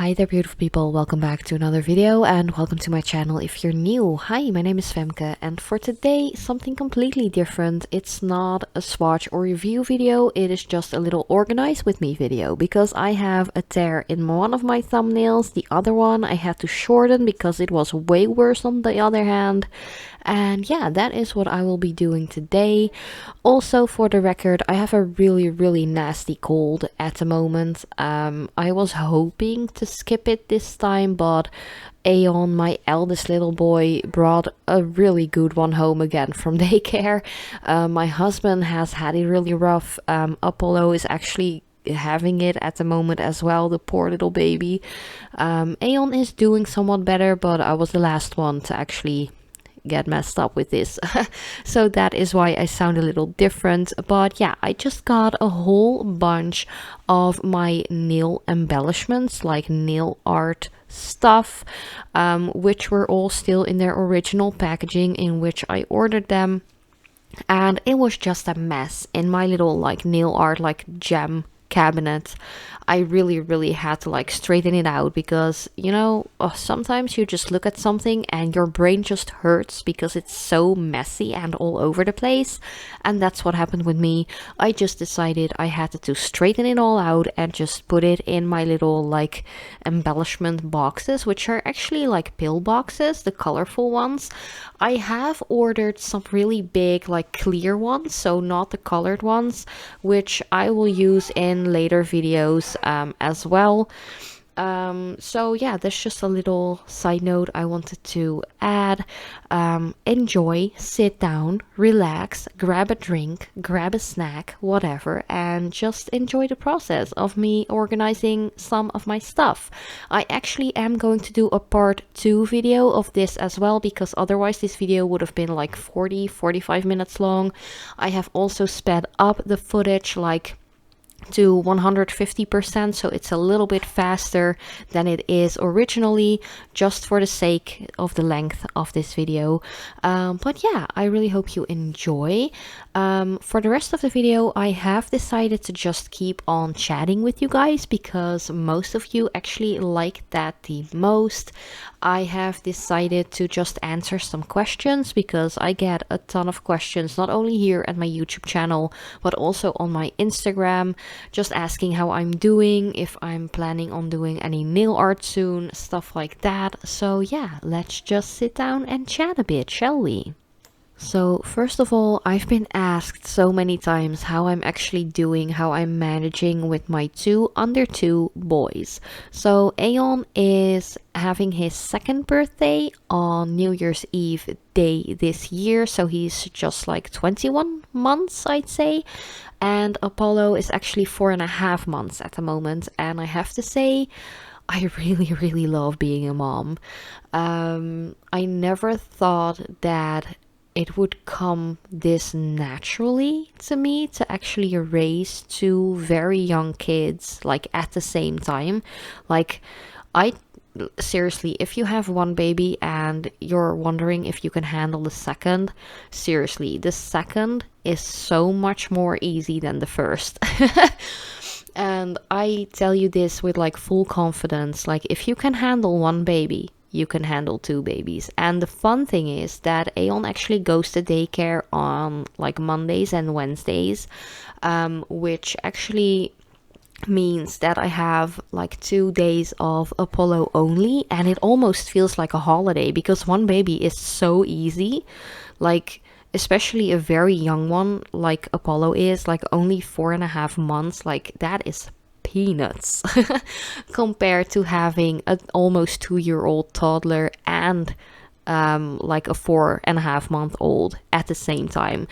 Hi there, beautiful people. Welcome back to another video and welcome to my channel if you're new. Hi, my name is Femke, and for today something completely different. It's not a swatch or review video, it is just a little organize with me video because I have a tear in one of my thumbnails. The other one I had to shorten because it was way worse on the other hand. And yeah, that is what I will be doing today. Also, for the record, I have a really nasty cold at the moment. I was hoping to skip it this time, but Aeon, my eldest little boy, brought a really good one home again from daycare. My husband has had it really rough. Apollo is actually having it at the moment as well, the poor little baby. Aeon is doing somewhat better, but I was the last one to actually get messed up with this. So that is why I sound a little different. But yeah, I just got a whole bunch of my nail embellishments, like nail art stuff, which were all still in their original packaging in which I ordered them, and it was just a mess in my little like nail art like gem cabinet. I really had to like straighten it out because, you know, sometimes you just look at something and your brain just hurts because it's so messy and all over the place. And that's what happened with me. I just decided I had to straighten it all out and just put it in my little like embellishment boxes, which are actually like pill boxes, the colorful ones. I have ordered some really big like clear ones, so not the colored ones, which I will use in later videos as well. So yeah, that's just a little side note I wanted to add. Enjoy, sit down, relax, grab a drink, grab a snack, whatever, and just enjoy the process of me organizing some of my stuff. I actually am going to do a part 2 video of this as well, because otherwise this video would have been like 45 minutes long. I have also sped up the footage like to 150%, so it's a little bit faster than it is originally, just for the sake of the length of this video. But yeah, I really hope you enjoy. For the rest of the video, I have decided to just keep on chatting with you guys because most of you actually like that the most. I have decided to just answer some questions because I get a ton of questions, not only here at my YouTube channel, but also on my Instagram, just asking how I'm doing, if I'm planning on doing any nail art soon, stuff like that. So yeah, let's just sit down and chat a bit, shall we? So first of all, I've been asked so many times how I'm actually doing, how I'm managing with my under 2 boys. So Aeon is having his 2nd birthday on New Year's Eve day this year, so he's just like 21 months, I'd say. And Apollo is actually 4.5 months at the moment, and I have to say, I really love being a mom. I never thought that it would come this naturally to me to actually raise 2 very young kids like at the same time. Like, I seriously, if you have one baby and you're wondering if you can handle the second, seriously, the second is so much more easy than the first. And I tell you this with like full confidence, like if you can handle one baby, you can handle 2 babies. And the fun thing is that Aeon actually goes to daycare on like Mondays and Wednesdays, which actually means that I have like 2 days of Apollo only, and it almost feels like a holiday because one baby is so easy, like especially a very young one like Apollo is, like only 4.5 months, like that is peanuts compared to having an almost 2-year-old toddler and like a 4.5-month-old at the same time.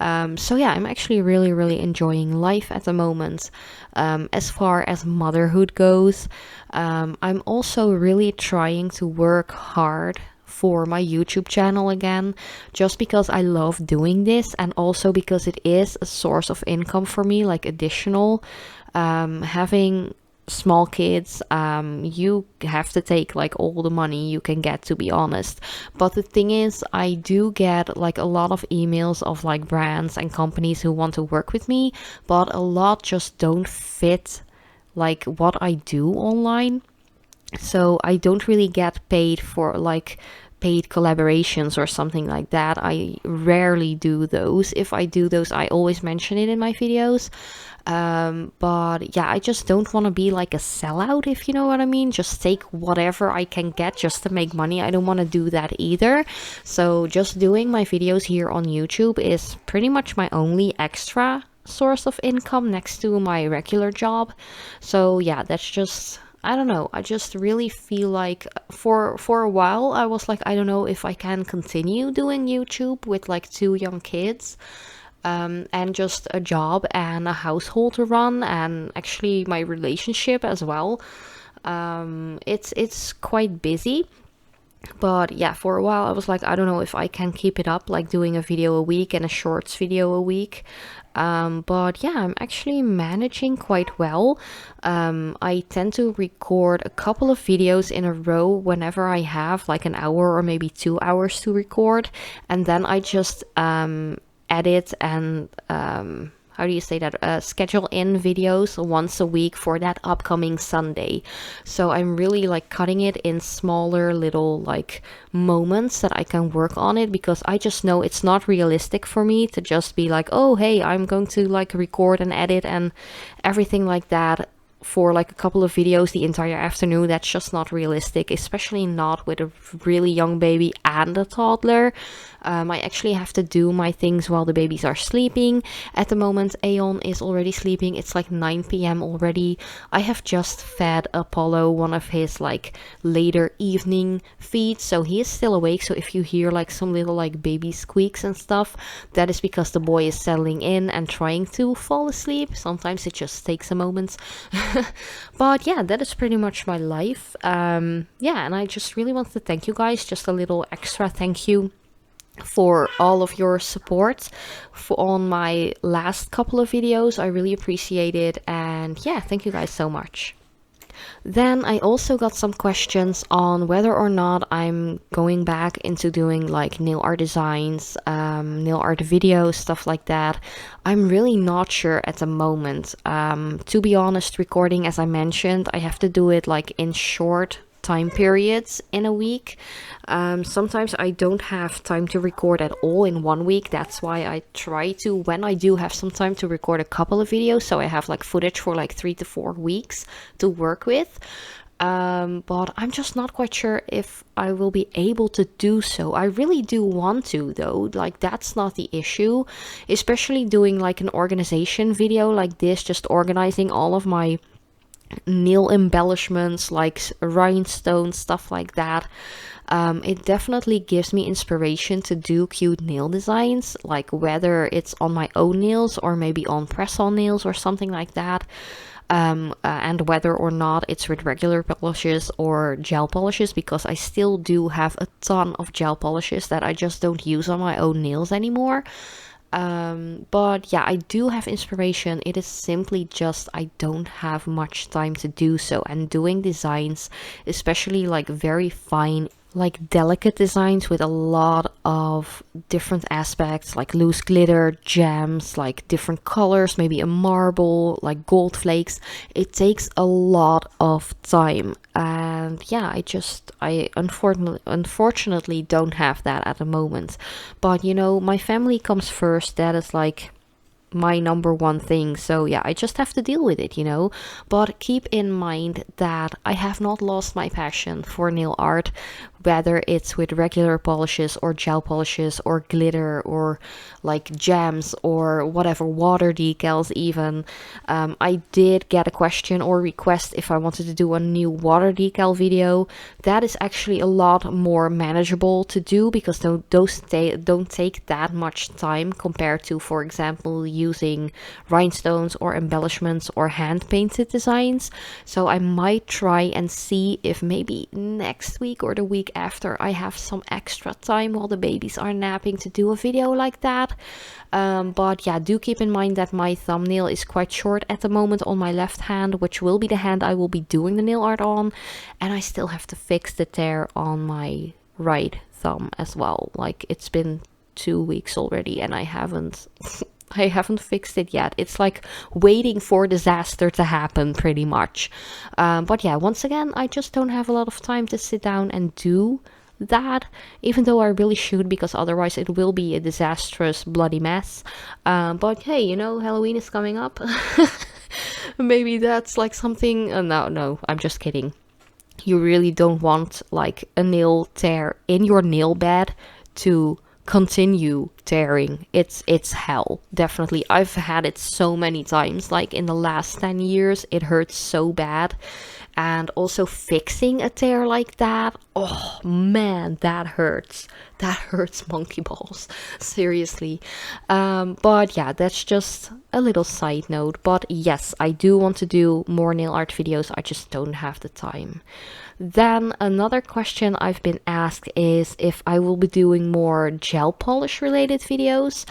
So yeah, I'm actually really enjoying life at the moment. As far as motherhood goes, I'm also really trying to work hard for my YouTube channel again, just because I love doing this and also because it is a source of income for me, like additional. Having small kids, you have to take like all the money you can get, to be honest. But the thing is, I do get like a lot of emails of like brands and companies who want to work with me, but a lot just don't fit like what I do online. So I don't really get paid for like paid collaborations or something like that. I rarely do those. If I do those, I always mention it in my videos. But yeah, I just don't want to be like a sellout, if you know what I mean. Just take whatever I can get just to make money. I don't want to do that either. So just doing my videos here on YouTube is pretty much my only extra source of income next to my regular job. So yeah, that's just, I don't know. I just really feel like for a while I was like, I don't know if I can continue doing YouTube with like 2 young kids, and just a job and a household to run, and actually my relationship as well. It's quite busy. But yeah, for a while I was like, I don't know if I can keep it up, like doing a video a week and a shorts video a week. But yeah, I'm actually managing quite well. I tend to record a couple of videos in a row whenever I have like an hour or maybe 2 hours to record. And then I just edit and how do you say that, schedule in videos once a week for that upcoming Sunday. So I'm really like cutting it in smaller little like moments that I can work on it, because I just know it's not realistic for me to just be like, oh hey, I'm going to like record and edit and everything like that for like a couple of videos the entire afternoon. That's just not realistic, especially not with a really young baby and a toddler. I actually have to do my things while the babies are sleeping. At the moment, Aeon is already sleeping. It's like 9 p.m. already. I have just fed Apollo one of his like later evening feeds, so he is still awake. So if you hear like some little like baby squeaks and stuff, that is because the boy is settling in and trying to fall asleep. Sometimes it just takes a moment. But yeah, that is pretty much my life. Yeah, and I just really want to thank you guys. Just a little extra thank you for all of your support on my last couple of videos. I really appreciate it, and yeah, thank you guys so much. Then I also got some questions on whether or not I'm going back into doing like nail art designs, nail art videos, stuff like that. I'm really not sure at the moment. To be honest, recording, as I mentioned, I have to do it like in short time periods in a week. Sometimes I don't have time to record at all in 1 week. That's why I try to, when I do have some time, to record a couple of videos, so I have like footage for like 3 to 4 weeks to work with. But I'm just not quite sure if I will be able to do so. I really do want to though, like that's not the issue, especially doing like an organization video like this, just organizing all of my nail embellishments like rhinestones, stuff like that. It definitely gives me inspiration to do cute nail designs, like whether it's on my own nails or maybe on press-on nails or something like that. And whether or not it's with regular polishes or gel polishes, because I still do have a ton of gel polishes that I just don't use on my own nails anymore. But yeah, I do have inspiration. It is simply just I don't have much time to do so. And doing designs, especially like very fine, like delicate designs with a lot of different aspects, like loose glitter, gems, like different colors, maybe a marble, like gold flakes, it takes a lot of time. And yeah, I unfortunately don't have that at the moment. But you know, my family comes first. That is like my number one thing. So yeah, I just have to deal with it, you know. But keep in mind that I have not lost my passion for nail art, whether it's with regular polishes or gel polishes or glitter or like gems or whatever, water decals even. I did get a question or request if I wanted to do a new water decal video. That is actually a lot more manageable to do, because those don't take that much time compared to, for example, using rhinestones or embellishments or hand painted designs. So I might try and see if maybe next week or the week after I have some extra time while the babies are napping to do a video like that. But yeah, do keep in mind that my thumbnail is quite short at the moment on my left hand, which will be the hand I will be doing the nail art on, and I still have to fix the tear on my right thumb as well. Like it's been 2 weeks already and I haven't I haven't fixed it yet. It's like waiting for disaster to happen pretty much. But yeah, once again, I just don't have a lot of time to sit down and do that, even though I really should, because otherwise it will be a disastrous bloody mess. But hey, you know, Halloween is coming up. Maybe that's like something. No, I'm just kidding. You really don't want like a nail tear in your nail bed to continue tearing. It's hell, definitely. I've had it so many times, like in the last 10 years. It hurts so bad. And also fixing a tear like that, oh man, that hurts. That hurts monkey balls, seriously. But yeah, that's just a little side note. But yes, I do want to do more nail art videos. I just don't have the time. Then another question I've been asked is if I will be doing more gel polish related videos.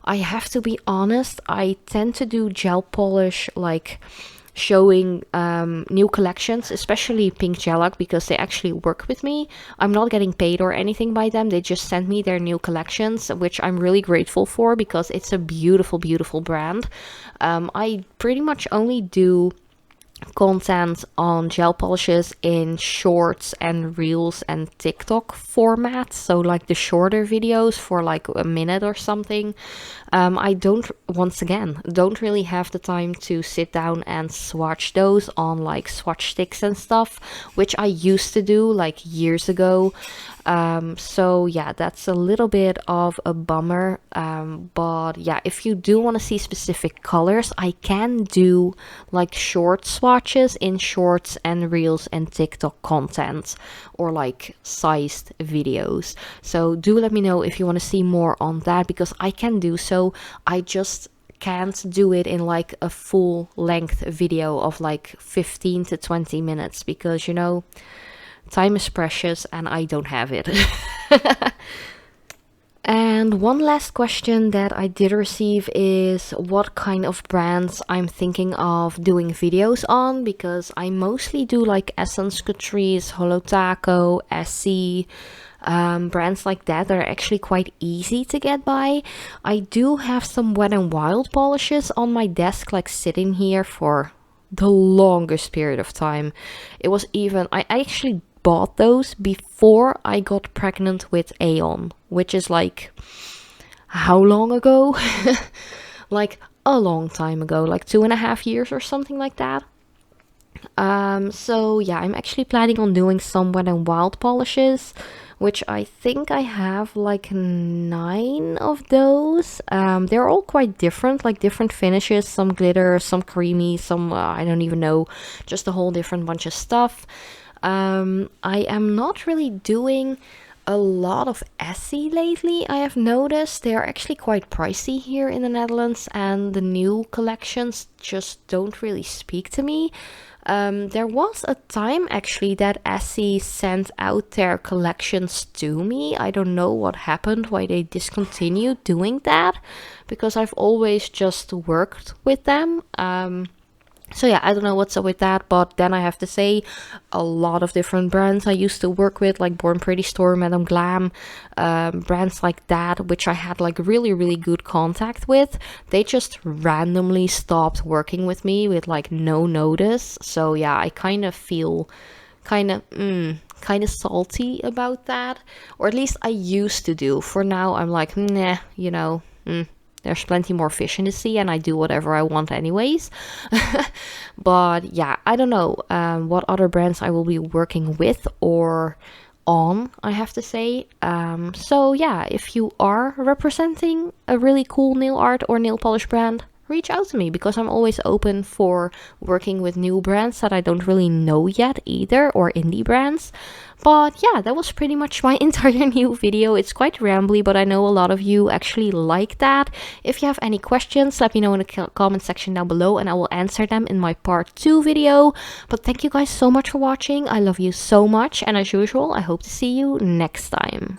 I have to be honest, I tend to do gel polish like showing new collections, especially Pink Gelac, because they actually work with me. I'm not getting paid or anything by them. They just send me their new collections, which I'm really grateful for because it's a beautiful, beautiful brand. I pretty much only do content on gel polishes in shorts and reels and TikTok formats, so like the shorter videos for like a minute or something. I don't really have the time to sit down and swatch those on like swatch sticks and stuff, which I used to do like years ago. So yeah, that's a little bit of a bummer. But yeah, if you do want to see specific colors, I can do like short swatches in shorts and reels and TikTok content, or like sized videos. So do let me know if you want to see more on that, because I can do so. I just can't do it in like a full length video of like 15 to 20 minutes, because you know, time is precious and I don't have it. And one last question that I did receive is what kind of brands I'm thinking of doing videos on, because I mostly do like Essence Catrice, Holo Taco, Essie, brands like that are actually quite easy to get by. I do have some Wet n Wild polishes on my desk, like sitting here for the longest period of time. It was even, I actually bought those before I got pregnant with Aeon, which is like, how long ago? Like a long time ago, like 2.5 years or something like that. So yeah, I'm actually planning on doing some Wet n Wild polishes, which I think I have like 9 of those. They're all quite different, like different finishes, some glitter, some creamy, some I don't even know, just a whole different bunch of stuff. I am not really doing a lot of Essie lately. I have noticed they are actually quite pricey here in the Netherlands, and the new collections just don't really speak to me. There was a time actually that Essie sent out their collections to me. I don't know what happened, why they discontinued doing that, because I've always just worked with them. So yeah, I don't know what's up with that, but then I have to say a lot of different brands I used to work with, like Born Pretty Store, Madame Glam, brands like that, which I had like really, really good contact with. They just randomly stopped working with me with like no notice. So yeah, I kind of feel kind of salty about that, or at least I used to do. For now, I'm like, nah, you know, there's plenty more fish in the sea and I do whatever I want anyways. But yeah, I don't know what other brands I will be working with or on, I have to say. So yeah, if you are representing a really cool nail art or nail polish brand, reach out to me, because I'm always open for working with new brands that I don't really know yet either, or indie brands. But yeah, that was pretty much my entire new video. It's quite rambly, but I know a lot of you actually like that. If you have any questions, let me know in the comment section down below and I will answer them in my part 2 video. But thank you guys so much for watching. I love you so much, and as usual, I hope to see you next time.